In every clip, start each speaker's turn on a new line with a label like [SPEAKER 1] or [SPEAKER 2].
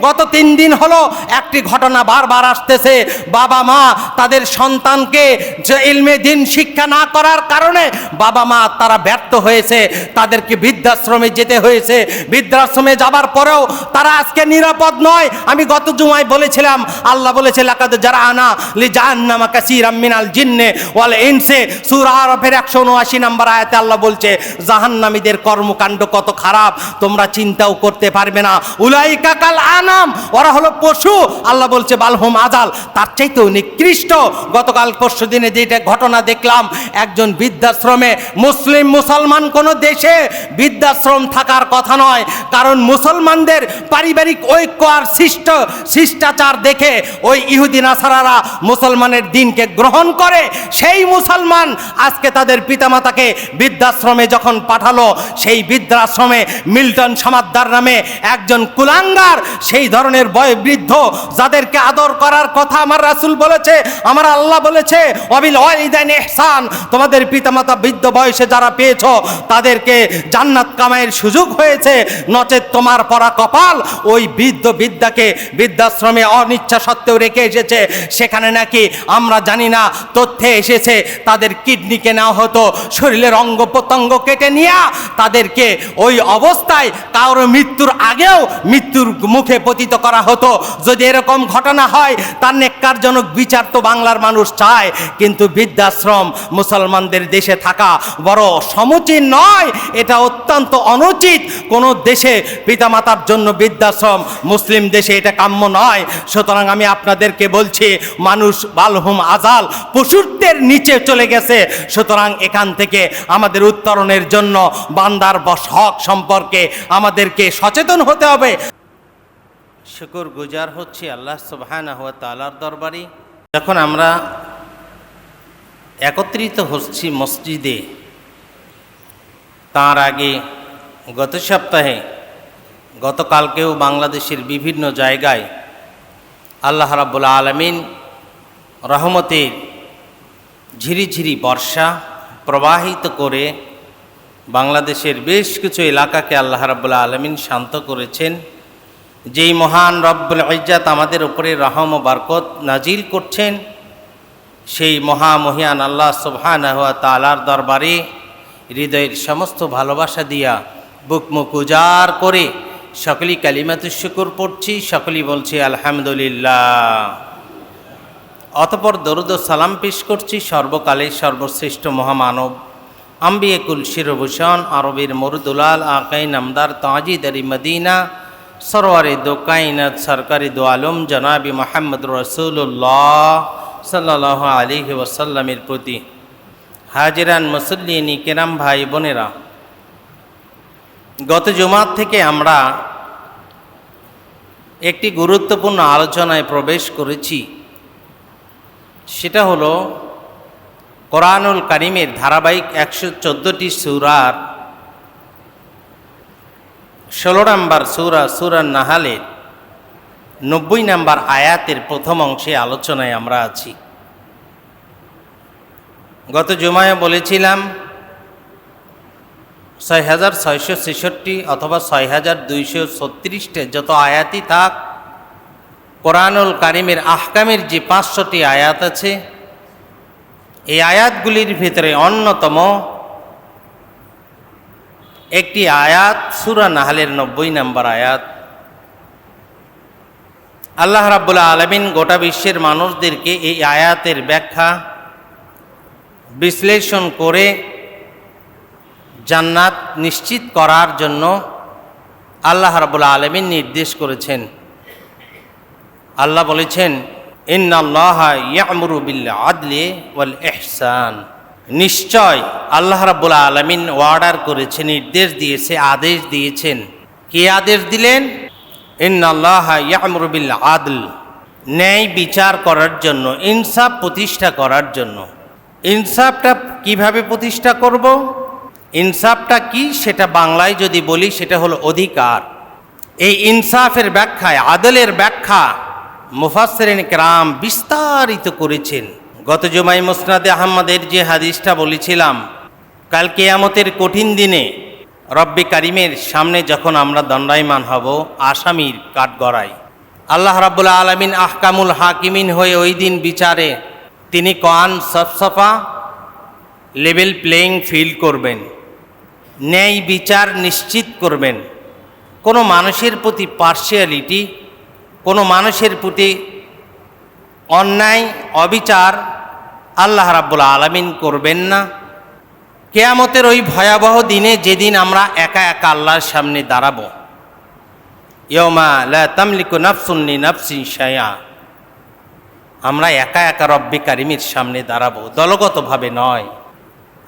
[SPEAKER 1] গত 3 দিন হলো একটি ঘটনা বারবার আসতেছে, বাবা মা তাদের সন্তানকে যে ইলমে দ্বীন শিক্ষা না করার কারণে বাবা মা তারা ব্যর্থ হয়েছে, তাদেরকে বৃদ্ধাশ্রমে যেতে হয়েছে। বৃদ্ধাশ্রমে যাবার পরেও তারা আজকে নিরাপদ নয়। আমি গত জুমায় বলেছিলাম, আল্লাহ বলেছে লাকাদ জারানা লিজান্নামা কাসীরাম মিনাল জিন্নে ওয়াল ইনসি, সূরা আরাফের 179 নম্বর আয়াতে আল্লাহ বলছে জাহান্নামীদের কর্মকাণ্ড কত খারাপ তোমরা চিন্তাও করতে পারবে না। উলাইকা কাল আনাম, ওরা হলো পশু। আল্লাহ বলছে বালহুম আজাল, তার চাইতেও নিকৃষ্ট। গতকাল পরশু দিনে যেটা ঘটনা দেখলাম, একজন বৃদ্ধাশ্রমে, মুসলমান কোনো দেশে বৃদ্ধাশ্রম থাকার কথা নয়, কারণ মুসলমানদের পারিবারিক ঐক্য আর শিষ্টাচার দেখে ওই ইহুদি নাসারারা মুসলমানের দিনকে গ্রহণ করে। সেই মুসলমান আজকে তাদের পিতামাতাকে বৃদ্ধাশ্রমে যখন পাঠালো, সেই বৃদ্ধাশ্রমে মিল্টন সমাদ্দার নামে একজন কুলাঙ্গার, সেই ধরনের বয়োবৃদ্ধ যাদেরকে আদর করার কথা আমার রাসূল বলেছে, আমার আল্লাহ বলেছে ওয়াবিল ওয়ালিদাইনি ইহসান, তোমাদের পিতামাতা বৃদ্ধ বয়সে যারা পেয়েছো তাদেরকে জান্নাত কামাইয়ের সুযোগ হয়েছে, নচেত তোমার পরা কপাল। ওই বৃদ্ধাকে বৃদ্ধাশ্রমে অনিচ্ছা সত্ত্বেও রেখে এসেছে। সেখানে নাকি আমরা জানি না তথ্যে এসেছে তাদের কিডনিকে নেওয়া হতো, শরীরের অঙ্গ প্রত্যঙ্গ কেটে নিয়ে তাদেরকে ওই অবস্থায় কারো মৃত্যুর আগেও মৃত্যুর মুখে পতিত করা হতো। যদি এরকম ঘটনা হয় তার নেককারজনক বিচার তো বাংলার মানুষ চায়, কিন্তু বৃদ্ধাশ্রম মুসলমানদের দেশে থাকা বড় সমুচীন নয়, এটা অত্যন্ত অনুচিত। কোনো দেশে পিতামাতার জন্য বৃদ্ধাশ্রম, মুসলিম দেশে এটা কাম্য নয়। সুতরাং আমি আপনাদেরকে বলছি, মানুষ বালহুম আজাল, পশুত্বের নিচে চলে গেছে। সুতরাং এখান থেকে আমাদের উত্তরণের জন্য বান্দার হক সম্পর্কে আমাদেরকে সচেতন হতে হবে। শুকর গুজার হচ্ছে আল্লাহ সুবহানাহু ওয়া তাআলার দরবারে। যখন আমরা একত্রিত হচ্ছি মসজিদে, তার আগে গত সপ্তাহে, গতকালকেও বাংলাদেশের বিভিন্ন জায়গায় আল্লাহ রাব্বুল আলামিন রহমতের ঝিরিঝিরি বর্ষা প্রবাহিত করে বাংলাদেশের বেশ কিছু এলাকাকে আল্লাহ রাব্বুল আলামিন শান্ত করেছেন। যেই মহান রব্বুল ইজ্জাত আমাদের উপরে রহম ও বরকত নাজিল করছেন, সেই মহামহিয়ান আল্লাহ সুবহানাহু ওয়া তাআলার দরবারে হৃদয়ের সমস্ত ভালোবাসা দিয়া বুক মুখ উজাড় করে সকলেই কালিমাতুশ শুকর পড়ছি, সকলেই বলছি আলহামদুলিল্লাহ। অতঃপর দরুদ ও সালাম পেশ করছি সর্বকালের সর্বশ্রেষ্ঠ মহামানব, আম্বিয়ে কুল শিরভূষণ, আরবের মরুদুলাল, আকাই নামদার, তাজিদারি মদিনা, সরওয়ারে দো কায়নাত, সরকারি দো আলম জনাবি মুহাম্মদ রাসূলুল্লাহ সাল্লাল্লাহু আলাইহি ওয়াসাল্লামের প্রতি। হাজিরান মুসল্লিন কিরাম, ভাই বোনেরা, গত জুমার থেকে আমরা একটি গুরুত্বপূর্ণ আলোচনায় প্রবেশ করেছি। সেটা হলো কোরআনুল কারীমের ধারাবাহিক 114টি সূরার 16 নম্বর সূরা নাহালের 90 নম্বর আয়াতের প্রথম অংশে আলোচনায় আমরা আছি। গত জুমায় বলেছিলাম 6666 অথবা 6236 যত আয়াতই থাক, কোরআনুল কারীমের আহকামের যে 500টি আয়াত আছে, এই আয়াতগুলির ভিতরে অন্যতম একটি আয়াত সূরা নাহলের 90 নম্বর আয়াত। আল্লাহ রাব্বুল আলামিন গোটা বিশ্বের মানুষদেরকে এই আয়াতের ব্যাখ্যা বিশ্লেষণ করে জান্নাত নিশ্চিত করার জন্য আল্লাহ রাব্বুল আলামিন নির্দেশ করেছেন। আল্লাহ বলেছেন, ইন্নাল্লাহা ইয়া'মুরু বিল আদলি ওয়াল ইহসান, নিশ্চয় আল্লাহ রাব্বুল আলামিন অর্ডার করেছেন, নির্দেশ দিয়েছে, আদেশ দিয়েছেন। কি আদেশ দিলেন? ইন্নাল্লাহা ইয়া'মুরু বিল আদল, ন্যায় বিচার করার জন্য, ইনসাফ প্রতিষ্ঠা করার জন্য। ইনসাফটা কিভাবে প্রতিষ্ঠা করব? ইনসাফটা কি সেটা বাংলায় যদি বলি, সেটা হলো অধিকার। এই ইনসাফের ব্যাখ্যায়, আদলের ব্যাখ্যা মুফাসসিরিন কিরাম বিস্তারিত করেছেন। গত জুমায় মুসনাদে আহমদের যে হাদিসটা বলেছিলাম, কাল কিয়ামতের কঠিন দিনে রব্বে কারিমের সামনে যখন আমরা দণ্ডায়মান হব আসামির কাঠগড়ায়, আল্লাহ রাব্বুল আলামিন আহকামুল হাকিমিন হয়ে ওই দিন বিচারে তিনি কোরআন সফসফা লেভেল প্লেইং ফিল্ড করবেন, ন্যায় বিচার নিশ্চিত করবেন। কোনো মানুষের প্রতি পার্শিয়ালিটি, কোনো মানুষের প্রতি অন্যায় অবিচার আল্লাহ রাব্বুল আলামিন করবেন না। কিয়ামতের ওই ভয়াবহ দিনে, যেদিন আমরা একা একা আল্লাহর সামনে দাঁড়াবো, ইয়াউমা লা তামলিকু নাফসুন লিনাফসিন শাইআ, আমরা একা একা রব্বে কারিমের সামনে দাঁড়াবো, দলগতভাবে নয়।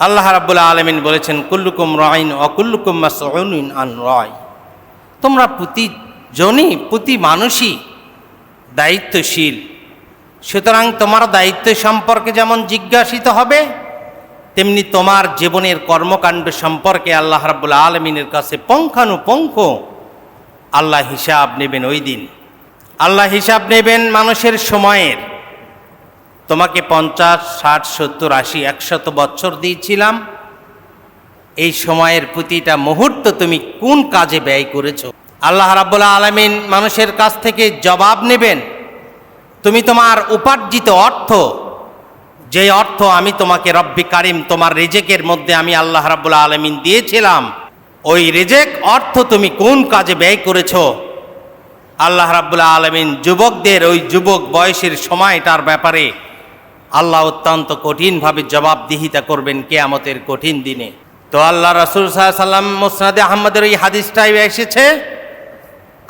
[SPEAKER 1] আল্লাহ রাব্বুল আলামিন বলেছেন, কুল্লুকুম রাইন ওয়া কুল্লুকুম মাসউলুন আন রাই, তোমরা প্রতি মানুষই দায়িত্বশীল, সুতরাং তোমার দায়িত্ব সম্পর্কে যেমন জিজ্ঞাসিত হবে, তেমনি তোমার জীবনের কর্মকাণ্ড সম্পর্কে আল্লাহ রাব্বুল আলামিনের কাছে পুঙ্খানুপুঙ্খ আল্লাহ হিসাব নেবেন। ওই দিন আল্লাহ হিসাব নেবেন মানুষের সময়ের। তোমাকে 50, 60, 70, 80, 100 বছর দিয়েছিলাম, এই সময়ের প্রতিটা মুহূর্ত তুমি কোন কাজে ব্যয় করেছো? আল্লাহ রাব্বুল আলামিন মানুষের কাছ থেকে জবাব নেবেন। তুমি তোমার উপার্জিত অর্থ, যে অর্থ আমি তোমাকে রব্বে কারিম তোমার রিজেকের মধ্যে আমি আল্লাহ রাব্বুল আলামিন দিয়েছিলাম, ওই রিজেক অর্থ তুমি কোন কাজে ব্যয় করেছো? আল্লাহ রাব্বুল আলামিন যুবকদের ওই যুবক বয়সের সময়টার ব্যাপারে আল্লাহ অত্যন্ত কঠিনভাবে জবাবদিহিতা করবেন কিয়ামতের কঠিন দিনে। তো আল্লাহ রাসূল সাল্লাল্লাহু আলাইহি ওয়াসাল্লাম মুসনাদে আহমদের এই হাদিসটাই এসেছে,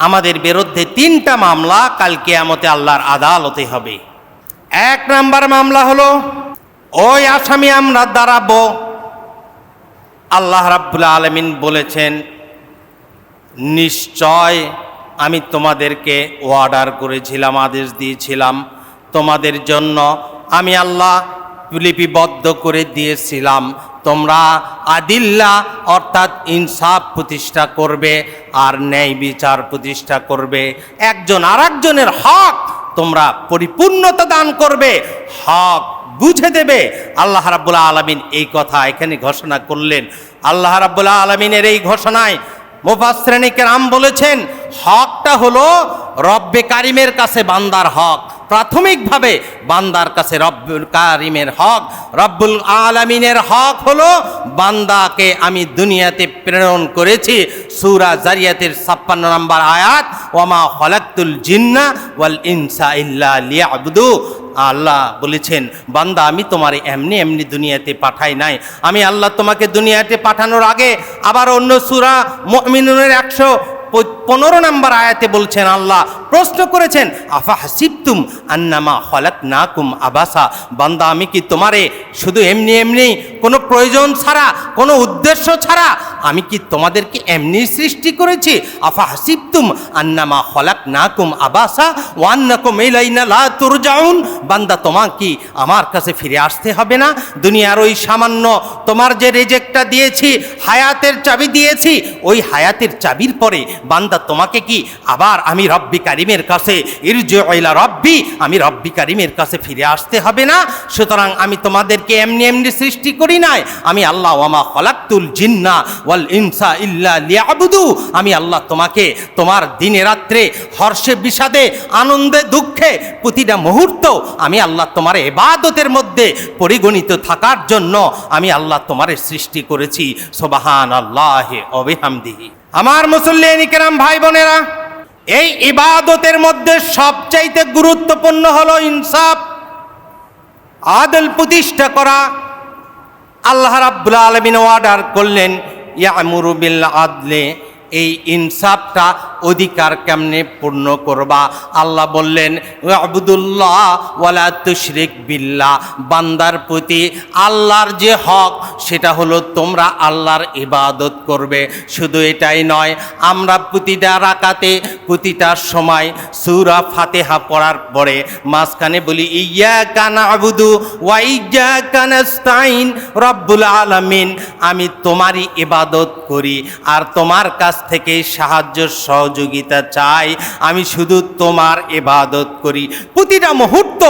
[SPEAKER 1] আমাদের বিরুদ্ধে 3টা মামলা কাল কিয়ামতে আল্লাহর আদালতে হবে। 1 নাম্বার মামলা হলো, ওই আসামি আমরা দাঁড়াবো, আল্লাহ রাব্বুল আলামিন বলেছেন, নিশ্চয় আমি তোমাদেরকে অর্ডার করেছিলাম, আদেশ দিয়েছিলাম, তোমাদের জন্য আমি আল্লাহ লিপিবদ্ধ করে দিয়েছিলাম, তোমরা আদিল্লা অর্থাৎ ইনসাফ প্রতিষ্ঠা করবে আর ন্যায় বিচার প্রতিষ্ঠা করবে, একজন আরেকজনের হক তোমরা পরিপূর্ণতা দান করবে, হক বুঝে দেবে। আল্লাহ রাব্বুল আলামিন এই কথা এখানে ঘোষণা করলেন। আল্লাহ রাব্বুল আলামিনের এই ঘোষণায় মুফাসসিরিনে কেরাম বলেছেন, হকটা হলো রব্বে কারিমের কাছে বান্দার হক। প্রাথমিকভাবে বান্দার কাছে রব্বুল কারিমের হক, রব্বুল আলামিনের হক হলো বান্দাকে আমি দুনিয়াতে প্রেরণ করেছি। সূরা জারিয়াতের 56 নম্বর আয়াত, ওয়ামা খালাকতুল জিন্না ওয়াল ইনসা ইল্লা লিয়াবুদু। আল্লাহ বলেছেন, বান্দা আমি তোমারে এমনি এমনি দুনিয়াতে পাঠাই নাই, আমি আল্লাহ তোমাকে দুনিয়াতে পাঠানোর আগে আবার অন্য সূরা মুমিনুনের 115 নম্বর আয়াতে বলছেন, আল্লাহ প্রশ্ন করেছেন, আফা হাসিবতুম আন্নামা খালাকনাকুম আবাসা, বান্দা আমি কি তোমারে শুধু এমনি এমনি কোনো প্রয়োজন ছাড়া, কোনো উদ্দেশ্য ছাড়া আমি কি তোমাদেরকে এমনি সৃষ্টি করেছি? আফা হাসিবতুম আন্নামা খালাকনাকুম আবাসা ওয়া আন্নাকুম ইলাইনা লা তুরজাউন, বান্দা তোমার কি আমার কাছে ফিরে আসতে হবে না? দুনিয়ার ওই সামান্য তোমার যে রিজেকটা দিয়েছি, হায়াতের চাবি দিয়েছি, ওই হায়াতের চাবির পরে বান্দা তোমাকে কি আবার আমি রব্বি কারিমের কাছে ইরজিউ ইলা রব্বি, আমি রব্বি কারিমের কাছে ফিরে আসতে হবে না? সুতরাং আমি তোমাদেরকে এমনি এমনি সৃষ্টি করি নাই, আমি আল্লাহ ওয়ামা খালাকতুল জিন্না ওয়াল ইনসা ইল্লা লিয়াবুদু, আমি আল্লাহ তোমাকে তোমার দিনে রাত্রে হর্ষে বিষাদে আনন্দে দুঃখে প্রতিটা মুহূর্ত আমি আল্লাহ তোমার ইবাদতের মধ্যে পরিগণিত থাকার জন্য আমি আল্লাহ তোমার সৃষ্টি করেছি। সুবহানাল্লাহি ওয়া বিহামদিহি। আমার মুসল্লিয়ান কিরাম ভাই বোনেরা, এই ইবাদতের মধ্যে সবচাইতে গুরুত্বপূর্ণ হলো ইনসাফ, আদল প্রতিষ্ঠা করা। আল্লাহ রাব্বুল আলামিন অর্ডার করলেন, ইয়ামুরু বিল আদলে, এই ইনসাফটা অধিকার কেমনে পূর্ণ করবা? আল্লাহ বললেন, আবুদুল্লাহ ওয়ালা তুশরিক বিল্লাহ, বান্দার প্রতি আল্লাহর যে হক সেটা হলো তোমরা আল্লাহর ইবাদত করবে। শুধু এটাই নয়, আমরা প্রতিটা রাকাতে প্রতিটা সময় সূরা ফাতিহা পড়ার পরে মাঝখানে বলি, ইয়্যাকা না'বুদু ওয়া ইয়্যাকা নাস্তাইন, রব্বুল আলামিন আমি তোমারই ইবাদত করি আর তোমার কাছ থেকে সাহায্য সহযোগিতা চাই, আমি শুধু তোমার ইবাদত করি। প্রতিটা মুহূর্ত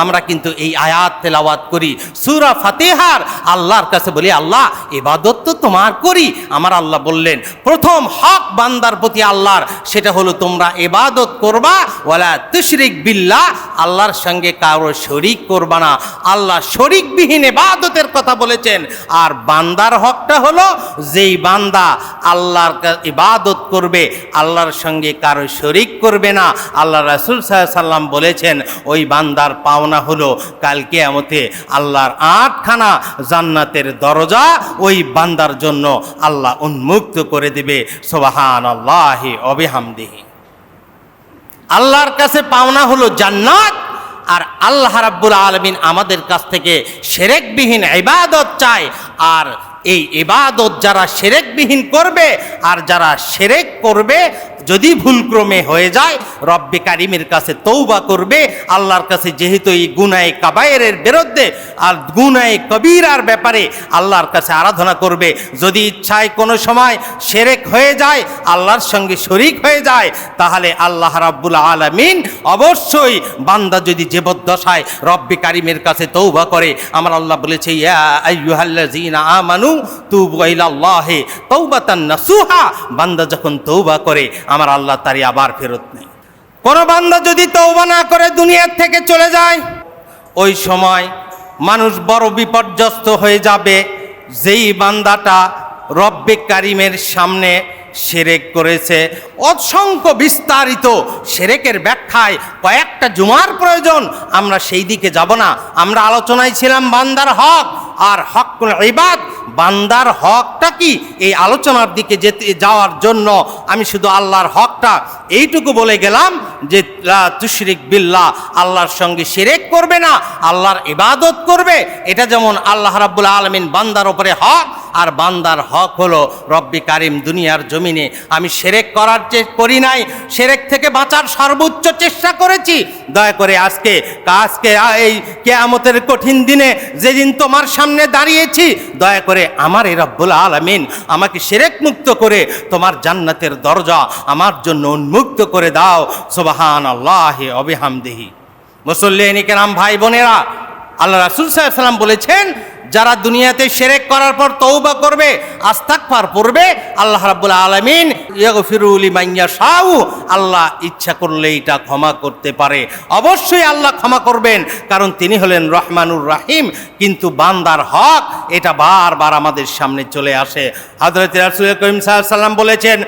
[SPEAKER 1] আমরা কিন্তু এই আয়াত তেলাওয়াত করি। সূরা ফাতিহার আল্লাহর কাছে বলি, আল্লাহ ইবাদত তো তোমার করি। আমার আল্লাহ বললেন প্রথম হক বান্দার প্রতি আল্লাহর, সেটা হলো তোমরা ইবাদত করবা, ওয়ালা তুশরিক বিল্লাহ, আল্লাহর সঙ্গে কারো শরীক করবা না। আল্লাহ শরীকবিহীন ইবাদতের কথা বলেছেন। আর বান্দার হকটা হলো যেই বান্দা আল্লাহর ইবাদত করবে, আল্লাহর সঙ্গে কারো শরীক করবে না, আল্লাহ রাসূল সাল্লাল্লাহু আলাইহি সাল্লাম বলেছেন ওই বান্দার পাওনা হলো কাল কিয়ামতে আল্লাহর 8খানা জান্নাতের দরজা ওই বান্দার জন্য আল্লাহ উন্মুক্ত করে দেবে। সুবহানাল্লাহি ওয়া বিহামদিহি। আল্লাহর কাছে পাওনা হলো জান্নাত, আর আল্লাহ রাব্বুল আলামিন আমাদের কাছ থেকে শিরকবিহীন ইবাদত চায়। আর এই ইবাদত যারা শিরকবিহীন করবে, আর যারা শিরক করবে যদি ভুলক্রমে হয়ে যায়, রব্বে কারিমের কাছে তওবা করবে। আল্লাহর কাছে যেহেতু এই গুনাহে কাবায়েরের বিরুদ্ধে আর গুনাহে কবিরার ব্যাপারে আল্লাহর কাছে আরাধনা করবে। যদি ইচ্ছায় কোনো সময় শিরক হয়ে যায়, আল্লাহর সঙ্গে শরীক হয়ে যায়, তাহলে আল্লাহ রাব্বুল আলামিন অবশ্যই বান্দা যদি জীবদ্দশায় রব্বে কারিমের কাছে তওবা করে, আমার আল্লাহ বলেছে ইয়া আইয়ুহাল্লাযীনা আমানু তুবু ইলাল্লাহি তাওবাতান নাসুহা। বান্দা যখন তওবা করে আমার আল্লাহ তারই আবার ফেরত নেই। কোন বান্দা যদি তওবা না করে দুনিয়ার থেকে চলে যায়, ওই সময় মানুষ বড় বিপর্যস্ত হয়ে যাবে। যেই বান্দাটা রব্বে কারিমের সামনে শিরক করেছে, অসংখ্য বিস্তারিত শিরকের ব্যাখ্যায় কয়েকটা জুমার প্রয়োজন, আমরা সেই দিকে যাব না। আমরা আলোচনায় ছিলাম বান্দার হক আর হকুল ইবাদ। বান্দার হকটা কি, এই আলোচনার দিকে যাওয়ার জন্য আমি শুধু আল্লাহর হকটা এইটুকু বলে গেলাম যে লা তুশরিক বিল্লাহ, আল্লাহর সঙ্গে শিরক করবে না, আল্লাহর ইবাদত করবে। এটা যেমন আল্লাহ রাব্বুল আলামিন বান্দার উপরে হক, আর বান্দার হক হলো রব্বে কারিম দুনিয়ার জমিনে আমি শিরক করার করি নাই, শিরক থেকে বাঁচার সর্বোচ্চ চেষ্টা করেছি। দয়া করে আজকে এই কিয়ামতের কঠিন দিনে যেদিন তোমার সামনে দাঁড়িয়েছি, দয়া করে আমার এই রব্বুল আলামিন আমাকে শিরক মুক্ত করে তোমার জান্নাতের দরজা আমার জন্য উন্মুক্ত করে দাও। সুবহানাল্লাহি ওয়া বিহামদিহি। মুসল্লিয়ানি কেরাম, ভাই বোনেরা, আল্লাহ রাসূল সাল্লাল্লাহু আলাইহি ওয়াসাল্লাম বলেছেন যারা দুনিয়াতে শিরক করার পর তওবা করবে, ইস্তিগফার পড়বে, আল্লাহ রাব্বুল আলামিন ইয়াগফিরু লিমান ইয়াশাউ, আল্লাহ ইচ্ছা করলে এটা ক্ষমা করতে পারে। অবশ্যই আল্লাহ ক্ষমা করবেন, কারণ তিনি হলেন রহমানুর রাহিম। কিন্তু বান্দার হক এটা বারবার আমাদের সামনে চলে আসে। হযরত রাসূল করিম সাল্লাল্লাহু আলাইহি ওয়াসাল্লাম বলেছেন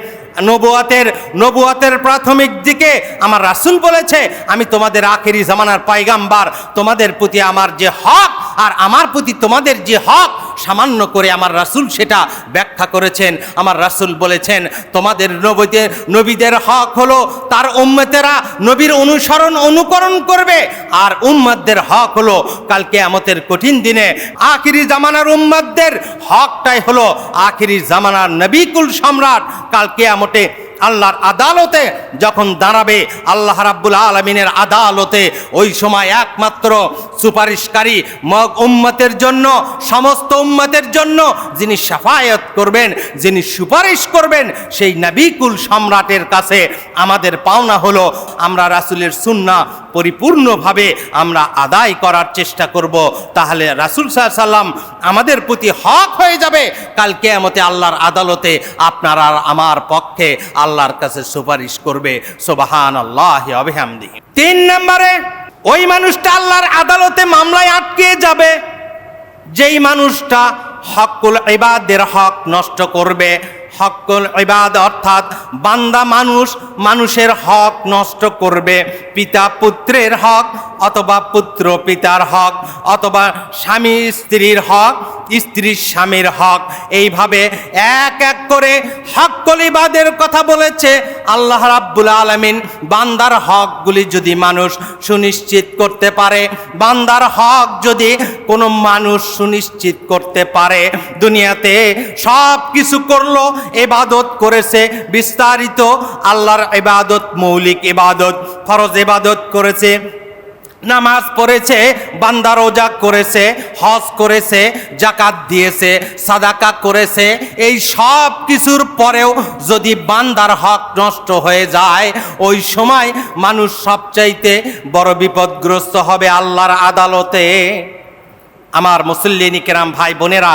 [SPEAKER 1] নবুয়াতের প্রাথমিক দিকে আমার রাসূল বলেছে আমি তোমাদের আখেরি জামানার পয়গাম্বার, তোমাদের প্রতি আমার যে হক আর আমার প্রতি তোমাদের যে হক সামান্য করে আমার রাসূল সেটা ব্যাখ্যা করেছেন। আমার রাসূল বলেছেন তোমাদের নবীদের হক হলো তার উম্মতেরা নবীর অনুকরণ করবে, আর উম্মতদের হক হলো কাল কিয়ামতের কঠিন দিনে আখেরি জামানার উম্মতদের হকটাই হলো আখেরি জামানার নবীকুল সম্রাট কাল কিয়ামতে আল্লাহর আদালতে যখন দাঁড়াবে, আল্লাহ রাব্বুল আলামিনের আদালতে, ওই সময় একমাত্র সুপারিশকারী উম্মতের জন্য, সমস্ত উম্মতের জন্য যিনি শাফায়াত করবেন, যিনি সুপারিশ করবেন, সেই নবীকুল সম্রাটের কাছে আমাদের পাওনা হলো আমরা রাসূলের সুন্নাহ পরিপূর্ণভাবে আমরা আদায় করার চেষ্টা করব। তাহলে রাসূল সাল্লাল্লাহু আলাইহি ওয়াসাল্লাম আমাদের প্রতি হক হয়ে যাবে। কাল কিয়ামতে আল্লাহর আদালতে আপনার আর আমার পক্ষে আল্লাহর কাছে সুপারিশ করবে। সুবহানাল্লাহি ওয়া বিহামদিহি। 3 নম্বরে, ওই মানুষটা আল্লাহর আদালতে মামলায় আটকে যাবে যেই মানুষটা হকুল ইবাদের হক নষ্ট করবে। হকুল ইবাদ অর্থাৎ বান্দা মানুষের হক নষ্ট করবে। পিতা পুত্রের হক, অথবা পুত্র পিতার হক, অথবা স্বামী স্ত্রীর হক, স্ত্রীর স্বামীর হক, এইভাবে এক এক করে হকুল ইবাদের কথা বলেছে আল্লাহ রাব্বুল আলামিন। বান্দার হকগুলি যদি মানুষ সুনিশ্চিত করতে পারে, বান্দার হক যদি কোনো মানুষ সুনিশ্চিত করতে পারে, দুনিয়াতে সব কিছু করলো, ইবাদত করেছে বিস্তারিত, আল্লাহর ইবাদত মৌলিক ইবাদত, ফরজ ইবাদত করেছে, নামাজ পড়েছে, বান্দা রোজা করেছে, হজ করেছে, জাকাত দিয়েছে, সাদাকা করেছে, এই সব কিছুর পরেও যদি বান্দার হক নষ্ট হয়ে যায়, ওই সময় মানুষ সবচাইতে বড় বিপদগ্রস্ত হবে আল্লাহর আদালতে। আমার মুসল্লিন কিরাম ভাই বোনেরা,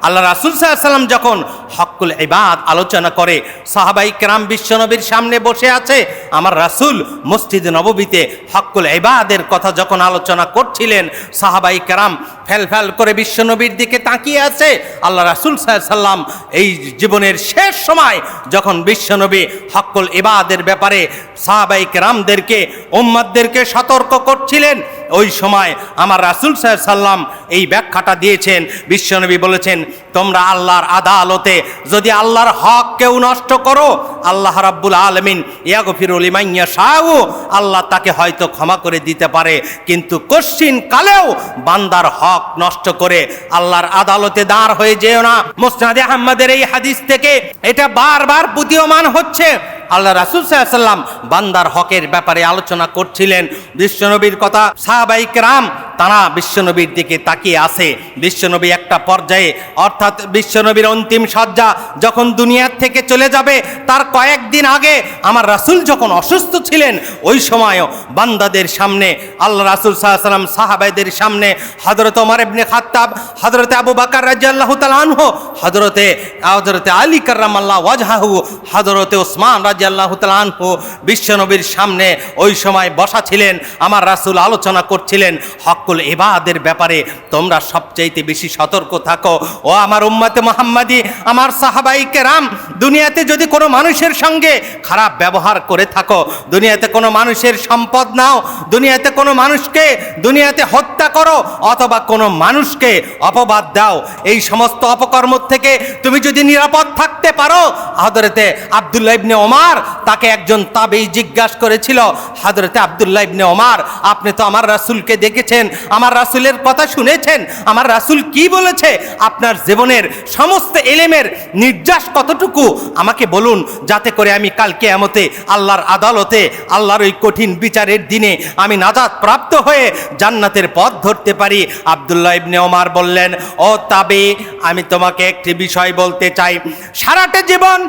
[SPEAKER 1] আল্লাহ রাসূল সাল্লাল্লাহু আলাইহি ওয়াসাল্লাম যখন হক্কুল ইবাদ আলোচনা করে, সাহাবাই কেরাম বিশ্বনবীর সামনে বসে আছে, আমার রাসূল মসজিদে নববীতে হক্কুল ইবাদের কথা যখন আলোচনা করছিলেন, সাহাবাই কেরাম ফেল ফেল করে বিশ্বনবীর দিকে তাকিয়ে আছে। আল্লাহ রাসূল সাল্লাল্লাহু আলাইহি ওয়াসাল্লাম এই জীবনের শেষ সময় যখন বিশ্বনবী হক্কুল ইবাদের ব্যাপারে সাহাবাই কেরামদেরকে, উম্মতদেরকে সতর্ক করছিলেন, ওই সময় আমার রাসূল সাল্লাল্লাহু আলাইহি ওয়াসাল্লাম এই ব্যাখ্যাটা দিয়েছেন। বিশ্বনবী বলেছেন, তোমরা আল্লাহর আদালতে যদি আল্লাহর হক কেউ নষ্ট করো, আল্লাহ রাব্বুল আলামিন ইয়াগফিরু লিমান ইয়াশাউ, আল্লাহ তাকে হয়তো ক্ষমা করে দিতে পারে, কিন্তু কশ্চিন কালেও বান্দার হক নষ্ট করে আল্লাহর আদালতে দাঁড় হয়ে যেও না। মুসনাদে আহমদের এই হাদিস থেকে এটা বারবার প্রতীয়মান হচ্ছে। আল্লাহ রাসূল সাল্লাল্লাহু আলাইহি ওয়াসাল্লাম বান্দার হকের ব্যাপারে আলোচনা করছিলেন। বিশ্বনবীর কথা সাহাবায়ে কেরাম তারা বিশ্বনবীর দিকে তাকিয়ে আছে। বিশ্বনবী একটা পর্যায়ে, অর্থাৎ বিশ্বনবীর অন্তিম শয্যা যখন দুনিয়ার থেকে চলে যাবে, তার কয়েকদিন আগে আমার রাসূল যখন অসুস্থ ছিলেন, ওই সময়ও বান্দাদের সামনে আল্লাহ রাসূল সাল্লাল্লাহু আলাইহি ওয়াসাল্লাম সাহাবাদের সামনে হযরত ওমর ইবনে খাত্তাব, হযরত আবু বকর রাদিয়াল্লাহু তাআলা আনহু, হযরত আলী কাররামাল্লাহু ওয়াজহাহু, হযরত ওসমান রাদিয়াল্লাহু তাআলা আনহু বিশ্বনবীর সামনে ওই সময় বসা ছিলেন। আমার রাসূল আলোচনা করছিলেন হক্কুল ইবাদের ব্যাপারে, তোমরা সবচাইতে বেশি সতর্ক থাকো ও আমার উম্মতে মুহাম্মাদি, আমার সাহাবাই কেরাম। দুনিয়াতে যদি কোনো মানুষের সঙ্গে খারাপ ব্যবহার করে থাকো, দুনিয়াতে কোনো মানুষের সম্পদ নাও, দুনিয়াতে কোনো মানুষকে দুনিয়াতে হত্যা করো, অথবা কোনো মানুষকে অপবাদ দাও, এই সমস্ত অপকর্ম থেকে তুমি যদি নিরাপদ থাকতে পারো, হযরতে আব্দুল্লাহ ইবনে ওমর, তাকে একজন তাবেঈ জিজ্ঞাসা করেছিল, হযরতে আব্দুল্লাহ ইবনে ওমর, আপনি তো আমার রাসূলকে দেখেছেন, আমার রাসূলের কথা শুনেছেন, আমার রাসূল কি বলেছে, আপনার জীবনের সমস্ত ইলমের নির্যাস কতটুকু আমাকে বলুন, যাতে করে আমি কাল কিয়ামতে আল্লাহর আদালতে, আল্লাহর ওই কঠিন বিচারের দিনে আমি নাজাত প্রাপ্ত হয়ে জান্নাতের পথ ধরতে পারি। আব্দুল্লাহ ইবনে ওমর বললেন, ও তাবেঈ, আমি তোমাকে একটি বিষয় বলতে চাই। সারাটা জীবন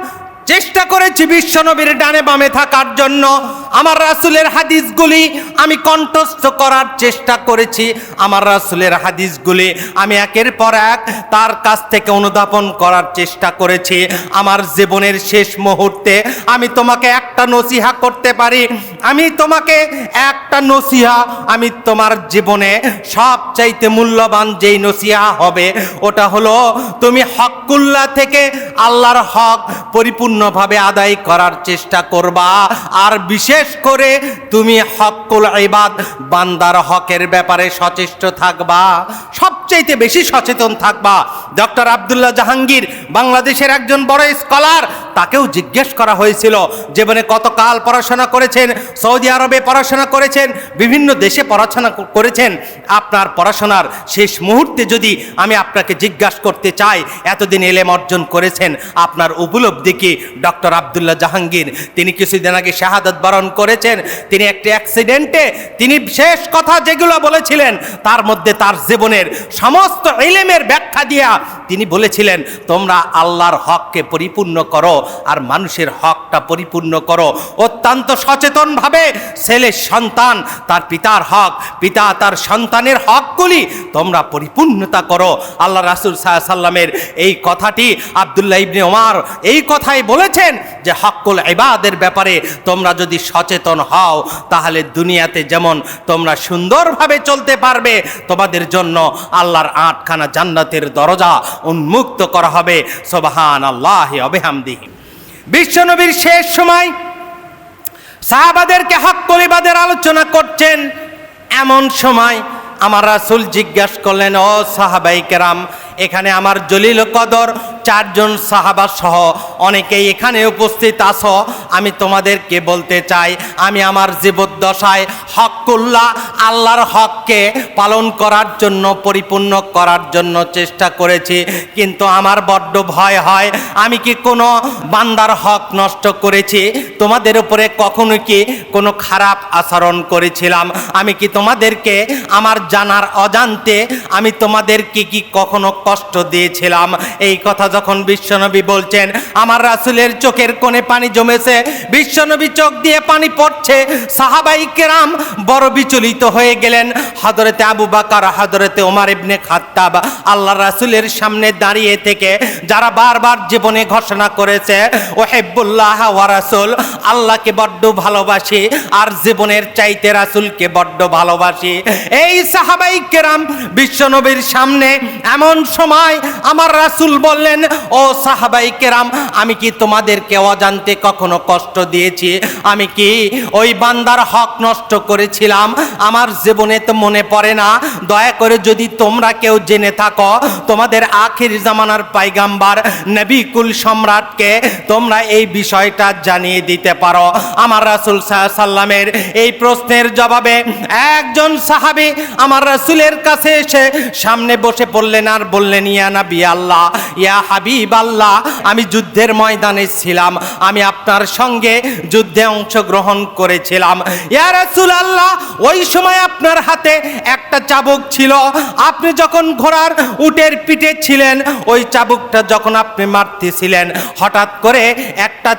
[SPEAKER 1] চেষ্টা করেছি বিশ্বনবীর ডানে বামে থাকার জন্য, আমার রাসূলের হাদিসগুলি আমি কণ্ঠস্থ করার চেষ্টা করেছি, আমার রাসূলের হাদিসগুলি আমি একের পর এক তার কাছ থেকে অনুধাবন করার চেষ্টা করেছি। আমার জীবনের শেষ মুহূর্তে আমি তোমাকে একটা নসিহা করতে পারি, আমি তোমাকে একটা নসিহা, আমি তোমার জীবনে সবচাইতে মূল্যবান যেই নসিহা হবে, ওটা হলো তুমি হকুল্লাহ থেকে আল্লাহর হক পরিপূর্ণভাবে আদায় করার চেষ্টা করবা, আর বিশেষ করে তুমি হকুল ইবাদ বান্দার হকের ব্যাপারে সচেষ্ট থাকবা, সবচাইতে বেশি সচেতন থাকবা। ডক্টর আব্দুল্লাহ জাহাঙ্গীর বাংলাদেশের একজন বড় স্কলার, তাকেও জিজ্ঞেস করা হয়েছিল জীবনে কতকাল পড়াশোনা করেছেন, সৌদি আরবে পড়াশোনা করেছেন, বিভিন্ন দেশে পড়াশোনা করেছেন, আপনার পড়াশোনার শেষ মুহূর্তে যদি আমি আপনাকে জিজ্ঞাসা করতে চাই, এতদিন ইলম অর্জন করেছেন, আপনার উপলব্ধি কি? ডক্টর আব্দুল্লাহ জাহাঙ্গীর তিনি কিছুদিন আগে শাহাদাত বরণ করেছেন। তিনি একটি অ্যাক্সিডেন্টে তিনি শেষ কথা যেগুলো বলেছিলেন, তার মধ্যে তার জীবনের সমস্ত ইলমের ব্যাখ্যা দিয়া তিনি বলেছিলেন, তোমরা আল্লাহর হককে পরিপূর্ণ করো আর মানুষের হকটা পরিপূর্ণ করো। অত্যন্ত সচেতনভাবে ছেলে সন্তান তার পিতার হক, পিতা তার সন্তানের হকগুলি তোমরা পরিপূর্ণতা করো। আল্লাহ রাসূল সাল্লাল্লাহু আলাইহি ওয়াসাল্লামের এই কথাটি আব্দুল্লাহ ইবনে ওমর এই কথাই বলেছেন যে হকুল ইবাদের ব্যাপারে তোমরা যদি সচেতন হও, তাহলে দুনিয়াতে যেমন তোমরা সুন্দরভাবে চলতে পারবে, তোমাদের জন্য আল্লাহর 8খানা জান্নাতের দরজা উন্মুক্ত করা হবে। সুবহানাল্লাহি ওয়া বিহামদিহি। বিশ্বনবীর শেষ সময় সাহাবাদেরকে হকুল ইবাদের আলোচনা করছেন, এমন সময় আমার রাসূল জিজ্ঞাসা করলেন, ও সাহাবায়ে কেরাম, এখানে আমার জলিল কদর 4 জন সাহাবা সহ অনেকেই এখানে উপস্থিত আছো, আমি তোমাদেরকে বলতে চাই, আমি আমার জীবদ্দশায় হকুল্লাহ, আল্লাহর হককে পালন করার জন্য, পরিপূর্ণ করার জন্য চেষ্টা করেছি। কিন্তু আমার বড্ড ভয় হয়, আমি কি কোনো বান্দার হক নষ্ট করেছি? তোমাদের উপরে কখনো কি কোনো খারাপ আচরণ করেছিলাম? আমি কি তোমাদেরকে আমার জানার অজান্তে আমি তোমাদেরকে কি কখনো কষ্ট দিয়েছিলাম? এই কথা যখন বিশ্বনবী বলছেন, আমার রাসূলের চোখের কোণে পানি জমেছে, বিশ্বনবী চোখ দিয়ে পানি পড়ছে। সাহাবাই কেরাম বড় বিচলিত হয়ে গেলেন। হযরতে আবু বকর, হযরতে ওমর ইবনে খাত্তাব আল্লাহ রাসূলের সামনে দাঁড়িয়ে থেকে যারা বারবার জীবনে ঘোষণা করেছে ওহিব্বুল্লাহ ওয়া রাসূল, আল্লাহকে বড্ড ভালোবাসি আর জীবনের চাইতে রাসূলকে বড্ড ভালোবাসি, এই সাহাবাই কেরাম বিশ্বনবীর সামনে এমন সময় আমার রাসূল বললেন, ও সাহাবাই কেরাম, আমি কি তোমাদেরকে অজান্তে কখনো কষ্ট দিয়েছি? আমি কি ওই বান্দার হক নষ্ট করেছিলাম? আমার জীবনে তো মনে পড়ে না। দয়া করে যদি তোমরা কেউ জেনে থাকো, তোমাদের আখির জামানার পয়গম্বর নবী কুল সম্রাটকে তোমরা এই বিষয়টা জানিয়ে দিতে পারো। আমার রাসূল সাল্লাল্লাহু আলাইহি সাল্লামের এই প্রশ্নের জবাবে একজন সাহাবী আমার রাসূলের কাছে এসে সামনে বসে পড়লেন আর বললেন, ইয়া নবী আল্লাহ, ইয়া হাবিব আল্লাহ, আমি যুদ্ধের ময়দানে ছিলাম, আমি আপনার সঙ্গে যুদ্ধে অংশগ্রহণ করেছিলাম। ইয়া রাসূলুল্লাহ, ওই সময় আপনার হাতে একটা চাবুক ছিল। আপনি যখন ঘোড়ার উটের পিঠে ছিলেন, ওই চাবুকটা যখন আপনি মারতেছিলেন, হঠাৎ করে একটা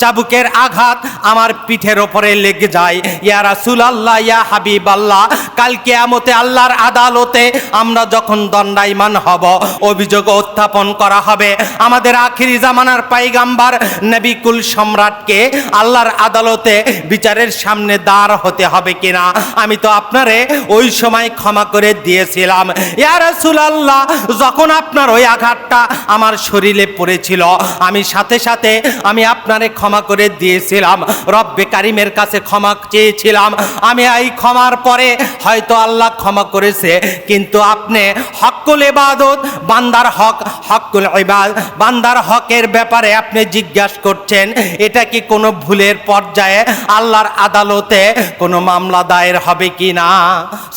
[SPEAKER 1] চাবুকের আঘাত আমার পিঠের ওপরে লেগে যায়। ইয়া রাসূলুল্লাহ, ইয়া হাবিব আল্লাহ, কাল কিয়ামতে আল্লাহর আদালতে আমরা যখন দণ্ডায়মান হব, অভিযোগ উত্থাপন করা হবে আমাদের আখিরি জামানার পয়গম্বর নবী কুল সম্রাটকে আল্লাহর আদালতে বিচারের সামনে দাঁড় হতে হবে কিনা। আমি তো আপনারে ওই সময় ক্ষমা করে দিয়েছিলাম। ইয়া রাসূলুল্লাহ, যখন আপনার ওই আঘাতটা আমার শরীরে পড়েছিল, আমি সাথে সাথে আমি আপনারে ক্ষমা করে দিয়েছিলাম, রব্বে কারিমের কাছে ক্ষমা চেয়েছিলাম। আমি এই ক্ষমার পরে হয়তো আল্লাহ ক্ষমা করেছে, কিন্তু আপনি হকুল ইবাদত, বান্দার হক, হকুল ইবাদ, বান্দার হকের ব্যাপারে আপনি জিজ্ঞাসা করছেন, এটা কি কোনো ভুলের পর্যায়ে আল্লাহর আদালতে কোনো মামলা দায়ের হবে কি না?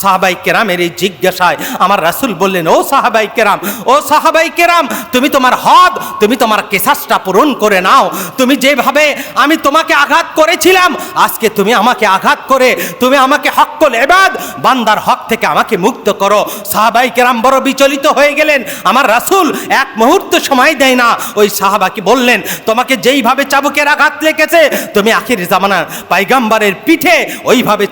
[SPEAKER 1] সাহাবাই কেরামের এই জিজ্ঞাসায় আমার রাসূল বললেন, ও সাহাবাই কেরাম, ও সাহাবাই কেরাম, তুমি তোমার হক, তুমি তোমার কেসাসটা পূরণ করে নাও। তুমি যেভাবে আমি তোমাকে আঘাত করেছিলাম, আজকে তুমি আমাকে আঘাত করে তুমি আমাকে হকুল ইবাদ, বান্দার হক থেকে আমাকে মুক্ত করো। সাহাবাই কেরাম বড় বিচলিত হয়ে গেলেন। আমার রাসূল এক মুহূর্ত সময় দেয় না, ওই সাহাবাকে বললেন, তোমাকে যেইভাবে চাবুকের আঘাত লেগেছে, তুমি আখির জামানার পয়গম্বরের পিঠে ওইভাবে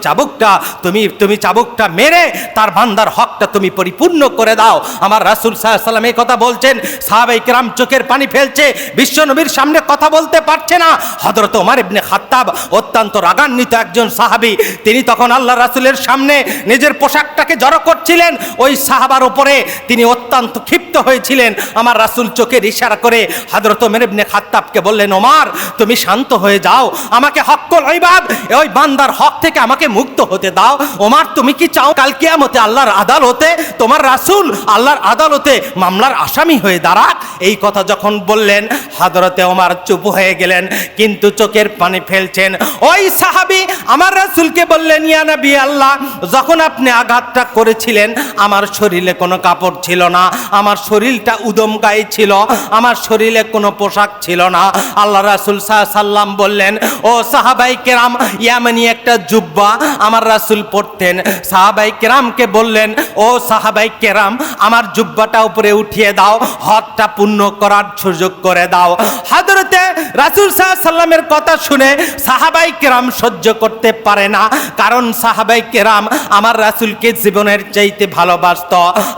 [SPEAKER 1] তুমি চাবুকটা মেরে তার বান্দার হকটা তুমি পরিপূর্ণ করে দাও। আমার রাসূল সাল্লাল্লাহু আলাইহি সাল্লাম এই কথা বলছেন, সাহাবায়ে কেরাম চোখের পানি ফেলছে, বিশ্বনবীর সামনে কথা বলতে পারছে না। হযরত ওমর ইবনে খাত্তাব অত্যন্ত রাগান্বিত একজন সাহাবী, তিনি তখন আল্লাহ রাসূলের সামনে নিজের পোশাকটাকে জড়ো করছিলেন। ওই সাহাবার উপরে তিনি অত্যন্ত ক্ষিপ্ত হয়েছিলেন। আমার রাসূল চোখের ইশারা করে হযরত ওমর ইবনে খাত্তাবকে বললেন, ওমর, তুমি শান্ত হয়ে যাও, আমাকে হকুল ইবাদ, ওই বান্দার হক থেকে আমাকে মুক্ত হতে দাও। ওমর, তুমি কি চাও কাল কিয়ামতে আল্লাহর আদালতে তোমার রাসূল আল্লাহর আদালতে মামলার আসামি হয়ে দাঁড়াক? এই কথা যখন বললেন, হযরতে ওমর চুপ হয়ে গেলেন, কিন্তু চোখের পানি ফেলছেন। ওই সাহাবী আমার রাসূলকে বললেন, ইয়া নবী আল্লাহ, যখন আপনি আঘাতটা করেছিলেন, আমার শরীরে কোনো কাপড় ছিল না, আমার শরীরটা উদম গায়ে ছিল, আমার শরীরে কোনো পোশাক ছিল না। আল্লাহ রাসূল সাল্লাল্লাহু আলাইহি সাল্লাম বললেন, ও সাহাবাই কেরাম, ইয়ামানি একটা জুব্বা আমার রাসূল পরতেন। সাহাবাই কেরামকে বললেন, ও সাহাবাই কেরাম, আমার জুব্বাটা উপরে উঠিয়ে দাও, হকটা পূর্ণ করার সুযোগ করে দাও। হযরতে রাসূল সাল্লাল্লাহু আলাইহি সাল্লামের কথা শুনে সাহাবাই কেরাম সহ্য করতে পারে না, কারণ সাহাবাই কেরাম আমার রাসূলকে জীবনের চাইতে ভালোবাসত।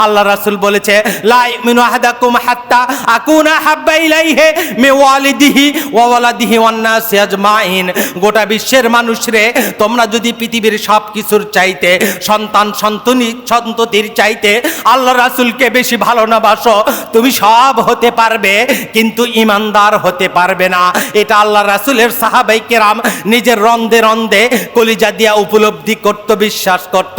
[SPEAKER 1] আল্লাহ রাসূল বলেছে, লা ইউমিনু আহাদাকুম হাত্তা আকুনা হাব্বা ইলাইহি মিন ওয়ালিদিহি ওয়া ওয়ালাদিহি ওয়ান নাসি আজমাইন। গোটা বিশ্বের মানুষরে তোমরা যদি পৃথিবীর সব কিছুর চাইতে, সন্ততির চাইতে আল্লাহ রাসূলকে বেশি ভালো না বাসো, তুমি সব হতে পারবে, কিন্তু ঈমানদার হতে পারবে না। এটা আল্লাহ রাসূলের সাহাবায়ে কেরাম নিজের রন্দে রন্দে কলিজা দিয়া উপলব্ধি করত, বিশ্বাস করত।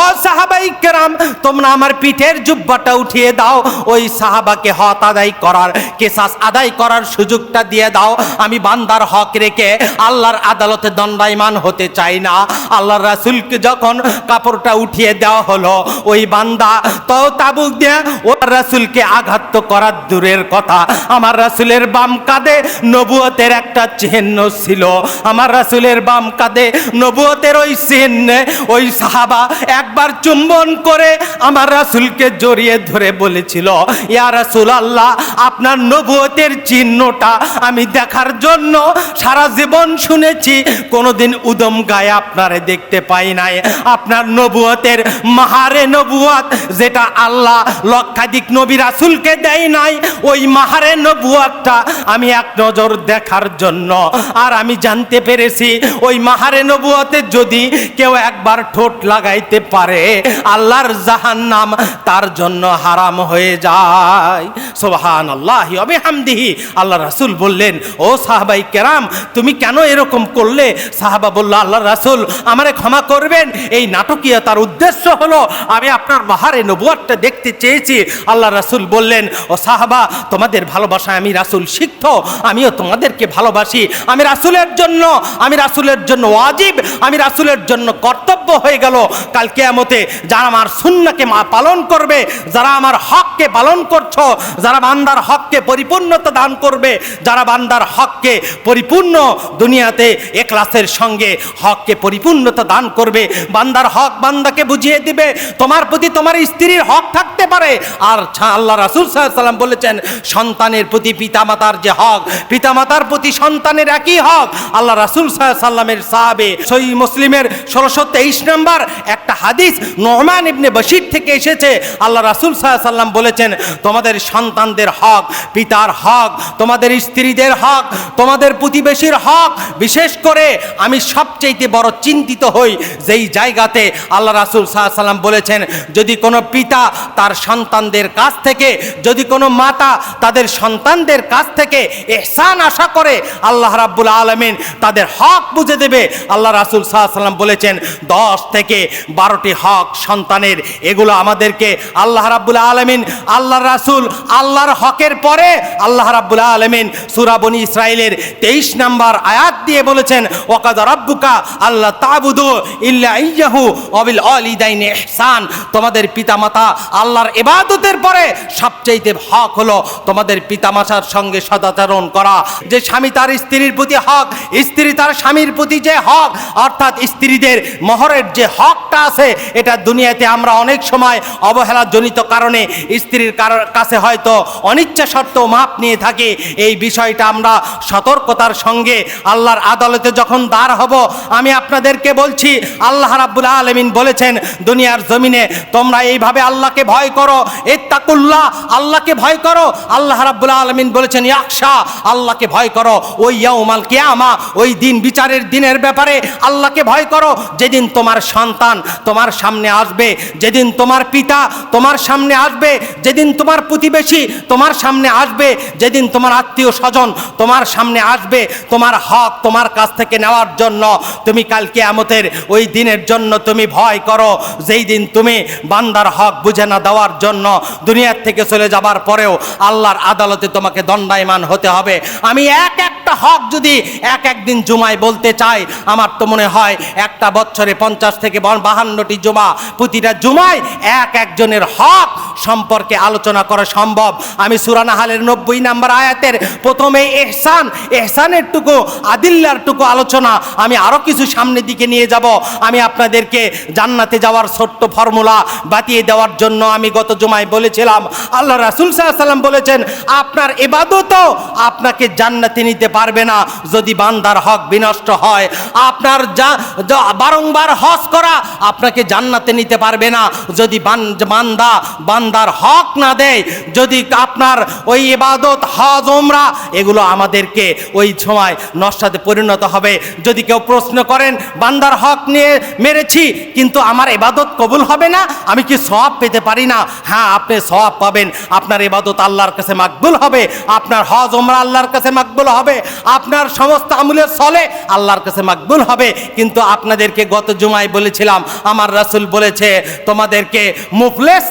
[SPEAKER 1] ও সাহাবায়ে কেরাম, তোমরা আমার পিঠের জুব্বাটা উঠিয়ে দাও, ওই সাহাবাকে হক আদায় করার, কিসাস আদায় করার সুযোগটা দিয়ে দাও। আমি বান্দার হক রেখে আল্লাহর আদালতে দণ্ডায়মান হতে চাই না। আল্লাহর রাসূলকে যখন কাপড়টা উঠিয়ে দেওয়া হলো, ওই বান্দা তো তাবুক দিয়ে ওর রাসূলকে আঘাত তো করার দূরের কথা, আমার রাসূলের বাম কাঁধে নবুয়তের একটা চিহ্ন ছিল। আমার রাসূলের বাম কাঁধে নবুয়তের ওই চিহ্নে ওই সাহাবা একবার চুম্বন করে আমার রাসূলকে জড়িয়ে ধরে বলেছিল, ইয়া রাসূলুল্লাহ, আপনার নবুয়তের চিহ্নটা আমি দেখার জন্য সারা জীবন শুনেছি, কোনোদিন উদম গায়ে আপনারে দেখতে পাই নাই। আপনার নবুয়তের মাহারে নবুয়ত, যেটা আল্লাহ লক্ষাধিক নবী রাসূলকে দেয় নাই, ওই মাহারে নবুয়তটা আমি এক নজর দেখার জন্য, আর আমি জানতে পেরেছি ওই মাহারে নবুয়তে যদি কেউ একবার ঠোঁট লাগাইতে পারে, আল্লাহর জাহান্নাম তার জন্য হারাম হয়ে যায়। সুবহানাল্লাহি ওয়া বিহামদিহি। আল্লাহ রাসূল বললেন, ও সাহাবাই কেরাম, তুমি কেন এরকম করলে? সাহাবা বলল, আল্লাহ রাসূল, আমারে ক্ষমা করবেন, এই নাটকীয়তার উদ্দেশ্য হলো আমি আপনার মাহারে নবুয়তটা দেখতে চেয়েছি। আল্লাহ রাসূল বললেন, ও সাহাবা, তোমাদের ভালোবাসায় আমি রাসূল সিক্ত, আমিও তোমাদেরকে ভালোবাসি। আমি রাসূলের জন্য ওয়াজিব, আমি রাসূলের জন্য কর্তব্য হয়ে গেল কাল কিয়ামতে যারা আমার সুন্নাহকে পালন করবে, যারা আমার হককে পালন করছো, যারা বান্দার হককে পরিপূর্ণতা দান করবে, যারা বান্দার হককে পরিপূর্ণ দুনিয়াতে ইখলাসের সঙ্গে হককে পরিপূর্ণতা দান করবে, বান্দার হক বান্দাকে বুঝিয়ে দিবে। তোমার প্রতি তোমার স্ত্রীর হক থাকতে পারে, আর আল্লাহ রাসূল সাল্লাল্লাহু আলাইহি সাল্লাম বলেছেন, সন্তানের প্রতি পিতামাতার যে হক, পিতামাতার প্রতি সন্তানের একই হক। আল্লাহ রাসূল সাল্লাল্লাহু আলাইহি সাল্লামের সাহাবে সহিহ মুসলিমের 1623 নম্বর একটা হাদিস নুমান ইবনে বশীর থেকে এসেছে। আল্লাহ রাসূল সাল্লাল্লাহু আলাইহি সাল্লাম বলেছেন, তোমাদের সন্তানদের হক, পিতার হক, তোমাদের স্ত্রীদের হক, তোমাদের প্রতিবেশীর হক, বিশেষ করে আমি সবচেয়ে বড় চিন্তিত হই যেই জায়গাতে আল্লাহ রাসূল সাল্লাল্লাহু আলাইহি সাল্লাম বলেছেন, যদি কোনো পিতা তার সন্তানদের কাছ থেকে, যদি কোনো মাতা তাদের সন্তানদের কাছ থেকে ইহসান আশা করে, আল্লাহ রাব্বুল আলামিন তাদের হক বুঝে দেবে। আল্লাহ রাসূল সাল্লাল্লাহু আলাইহি সাল্লাম বলেছেন 10 থেকে 12টি হক সন্তানের, এগুলো আমাদেরকে আল্লাহ রাব্বুল আলামিন, আল্লাহ রাসূল, আল্লাহর হকের পরে আল্লাহ রাব্বুল আলামিন সূরা বনী ইসরাঈলের 23 নম্বর আয়াত দিয়ে বলেছেন, ওয়াকাদ রাব্বুকা আল্লা তা'বুদু ইল্লা ইয়্যাহু ওয়া বিল ওয়ালিদাইনি ইহসান। তোমাদের পিতামাতা আল্লাহর ইবাদতের পরে সবচেয়ে হক হলো তোমাদের পিতামাতার সঙ্গে সদাচরণ করা। যে স্বামী তার স্ত্রীর প্রতি হক, স্ত্রী তার স্বামীর প্রতি যে হক, অর্থাৎ স্ত্রীদের মোহরের যে হকটা আছে, এটা দুনিয়াতে আমরা অনেক সময় অবহেলাজনিত কারণে স্ত্রীর কাছে হয়তো অনিচ্ছা সত্ত্বেও মাপ নিয়ে থাকি। এই বিষয়টা আমরা সতর্কতার সঙ্গে আল্লাহর আদালতে যখন দাঁড় হব, আমি আপনাদেরকে বলছি, আল্লাহ রাব্বুল আলামিন বলেছেন দুনিয়ার জমিনে তোমরা এইভাবে আল্লাহকে ভয় করো, ইত্তাকুল্লাহ, আল্লাহকে ভয় করো। আল্লাহ রাব্বুল আলামিন বলেছেন ইয়াখশা, আল্লাহকে ভয় করো। ওই ইয়াউমাল কিয়ামা, ওই দিন, বিচারের দিনের ব্যাপারে আল্লাহকে ভয় করো, যেদিন তোমার সন্তান তোমার সামনে আসবে, যেদিন তোমার পিতা তোমার সামনে আসবে, যেদিন তোমার প্রতিবেশী তোমার সামনে আসবে, যেদিন তোমার আত্মীয় স্বজন তোমার সামনে আসবে, তোমার হক তোমার কাছ থেকে নেওয়ার জন্য, তুমি কাল কিয়ামতের ওই দিনের জন্য তুমি ভয় করো, যেই দিন তুমি বান্দার হক বুঝে না দেওয়ার জন্য দুনিয়ার থেকে চলে যাবার পরেও আল্লাহর আদালতে তোমাকে দণ্ডায়মান হতে হবে। আমি একটা হক যদি একদিন জুমায় বলতে চাই, আমার তো মনে হয় একটা বছরে 50 থেকে 52টি জুমা, প্রতিটা জুমায় একজনের হক সম্পর্কে আলোচনা করা সম্ভব। আমি সূরা নাহালের 90 নম্বর আয়াতের প্রথমে এহসানের টুকু, আদিল্লার টুকু আলোচনা আমি আরো কিছু সামনের দিকে নিয়ে যাব। আমি আপনাদেরকে জান্নাতে যাওয়ার ছোট্ট ফর্মুলা বাতিয়ে দেওয়ার জন্য আমি গত জুমায় বলেছিলাম, আল্লাহ রাসূল সাল্লাল্লাহু আলাইহি সাল্লাম বলেছেন, আপনার ইবাদতও আপনাকে জান্নাতে নিতে পারবে না যদি বান্দার হক বিনষ্ট হয়। আপনার বারংবার হজ করা আপনাকে জান্নাতে নিতে পারবে না যদি বান্দার হক না দেয়। যদি আপনার ওই ইবাদত, হজ, উমরা, এগুলো আমাদেরকে ওই সময় নস্বাতে পরিণত হবে। যদি কেউ প্রশ্ন করেন, বান্দার হক নিয়ে মেরেছি কিন্তু আমার ইবাদত কবুল হবে না, আমি কি সওয়াব পেতে পারি না? হ্যাঁ, আপনি সওয়াব পাবেন, আপনার ইবাদত আল্লাহর কাছে মাকবুল হবে, আপনার হজ উমরা আল্লাহর কাছে মাকবুল হবে, আপনার সমস্ত আমলের সলে আল্লাহর কাছে মাকবুল হবে। কিন্তু আপনাদেরকে গত জুমায় বলেছিলাম, আমার রাসূল বলেছে তোমাদেরকে মুফলেস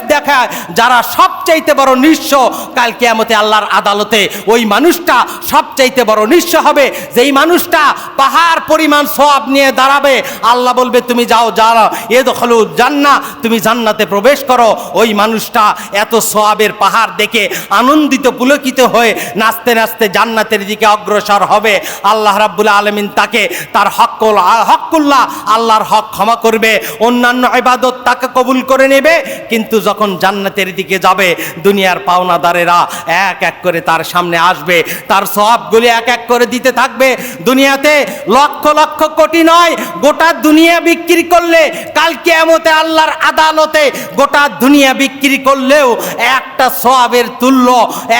[SPEAKER 1] যারা সবচাইতে বড় নিঃস্ব কাল কিয়ামতে আল্লাহর আদালতে ওই মানুষটা সবচাইতে বড় নিঃস্ব হবে। যেই মানুষটা পাহাড় পরিমাণ সওয়াব নিয়ে দাঁড়াবে, আল্লাহ বলবে তুমি যাও, যারা ইদখুলু জান্নাহ, তুমি জান্নাতে প্রবেশ করো। ওই মানুষটা এত সওয়াবের পাহাড় দেখে আনন্দিত পুলকিত হয়ে নাচতে নাচতে জান্নাতের দিকে অগ্রসর হবে। আল্লাহ রাব্বুল আলামিন তাকে তার হক্কুল্লাহ আল্লাহর হক ক্ষমা করবে, অন্যান্য ইবাদত তাকে কবুল করে নেবে। কিন্তু যখন জান্নাতের দিকে যাবে, দুনিয়ার পাওনাদারেরা এক এক করে তার সামনে আসবে, তার সওয়াবগুলি এক এক করে দিতে থাকবে। দুনিয়াতে লক্ষ লক্ষ কোটি নয়, গোটা দুনিয়া বিক্রি করলে কাল কিয়ামতে আল্লাহর আদালতে গোটা দুনিয়া বিক্রি করলেও একটা সওয়াবের তুল্য,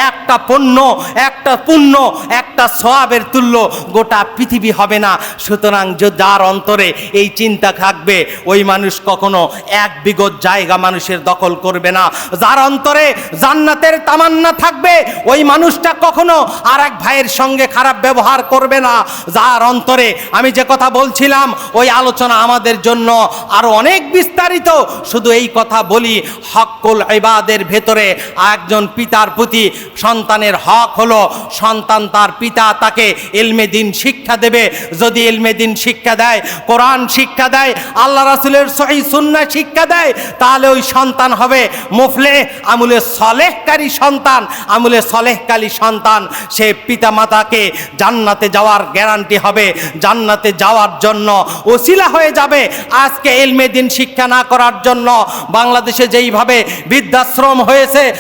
[SPEAKER 1] একটা পুণ্য, একটা সওয়াবের তুল্য গোটা পৃথিবী হবে না। সুতরাং যার অন্তরে এই চিন্তা থাকবে, ওই মানুষ কখনো এক বিগত জায়গা মানুষের দখল করবে না। যার অন্তরে জান্নাতের তামান্না থাকবে, ওই মানুষটা কখনো আর এক ভাইয়ের সঙ্গে খারাপ ব্যবহার করবে না। যার অন্তরে, আমি যে কথা বলছিলাম, ওই আলোচনা আমাদের জন্য আরো অনেক বিস্তারিত, শুধু এই কথা বলি, হক্কুল ইবাদের ভেতরে একজন পিতার প্রতি সন্তানের হক হলো সন্তান তার পিতা তাকে ইলমে দিন শিক্ষা দেবে। যদি ইলমে দিন শিক্ষা দেয়, কোরআন শিক্ষা দেয়, আল্লাহ রাসূলের সহিহ সুন্নাহ শিক্ষা দেয়, তাহলে ওই সন্তান হবে মুফলিহ, আমলে সলেহকারী সন্তান। আমলে সলেহকারী সন্তান সে পিতা মাতাকে জান্নাতে যাওয়ার গ্যারান্টি হবে, জান্নাতে যাওয়ার জন্য ওসিলা হয়ে যাবে। আজকে ইলমে দিন শিক্ষা না করার জন্য বাংলাদেশে যেইভাবে বৃদ্ধাশ্রম হয়েছে,